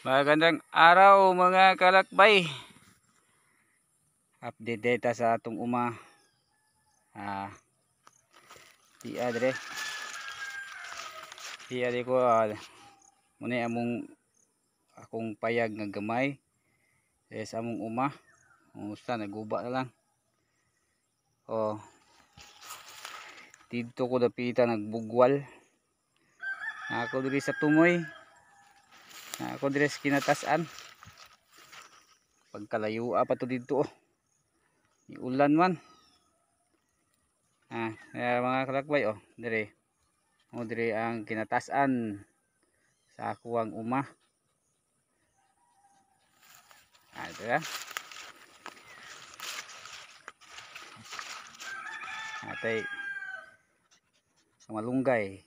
Magandang araw mga kalakbay. Update data sa atong uma. Di adre. Di adre ko muna among akong payag nga gamay. Sa among uma. Musta naguba na lang. Dito ko dapita nagbugwal. Ako diri sa tumoy. Ako diri sa kinatasan. Pagkalayo pa to dito iulan man. Mga kalakbay diri. Diri ang kinatasan sa akuang uma. Dira. Atay sa malunggay.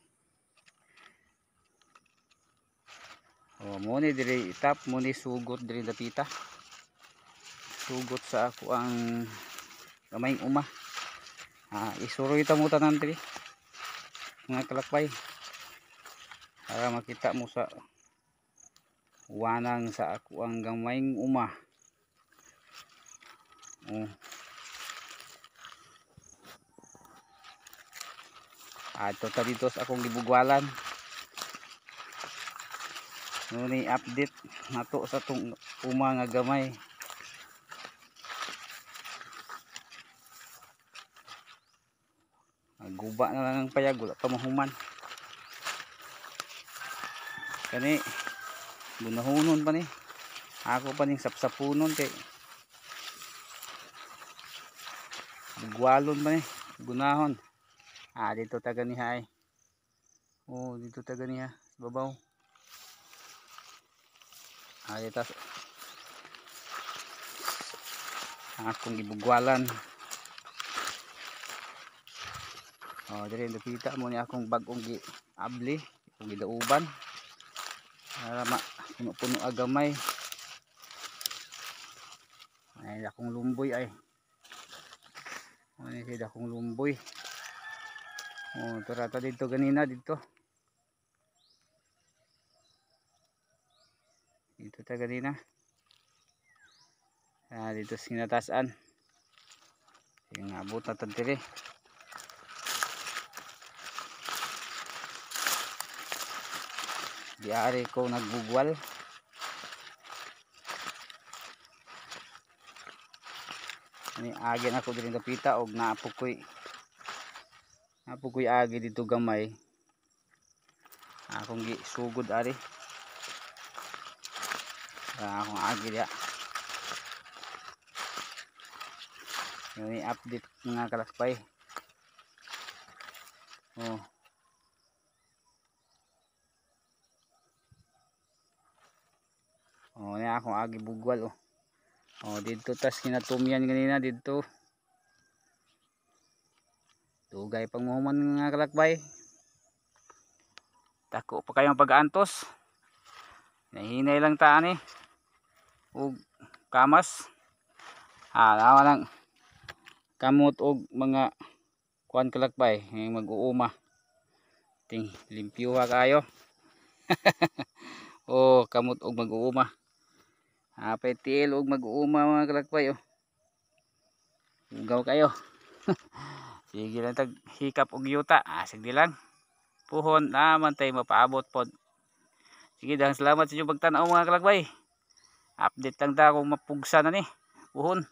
Mo ni diri itap, mo ni sugot diri dapita. Sugot sa ako ang gamayng uma. Isuroy ta mo tanan diri mga kalakbay para makita mo sa wanang sa ako ang gamayng uma. Ito ta dito sa akong gibugwalan. Nuni update nato sa tong uma nga gamay. Guba na lang ang payag, wala pa mahuman. Kani bunahonon pa ni. Ako pa ning sapsapunon kay bugwalon pa ni, gunahon. Dito ta ganiha ay. Dito ta ganiha sa babaw. Dito akong gibugwalan. Diri nakita mo ni akong bagong giabli, akong gidauban. Para puno-puno agamay. Ay akong lumboy ay. Ani sida akong lumboy. Turata dito ganina dito. Dito ta ganina. Dito sa kinatasan. Yung abot na tadiri. Diari ko nagbugwal. Ani agin ako diri napita og naapukoy agi dito gamay. Akong gisugod ari. Akong agi dia. Ini update mga kalakbay. Ni akong agi bugwal dito tas kinatumyan ganina dito. Dugay pang muhuman mga kalakbay. Dako pa kayong pag-aantos. Nahinay lang ta ani ug kamas. Nawa lang kamot og mga kuan kalakbay mag-uuma. Ting limpyo kayo. Kamot og mag-uuma. Apay tiil og mag-uuma mga kalakbay Ugaw kayo. Sige lang tag hikap og yuta. Sige lang. Puhon naman tay mapaabot pod. Sige dahang salamat sa inyong pagtanaw mga kalakbay. Update lang ta kung mapugsa na ni. Puhon.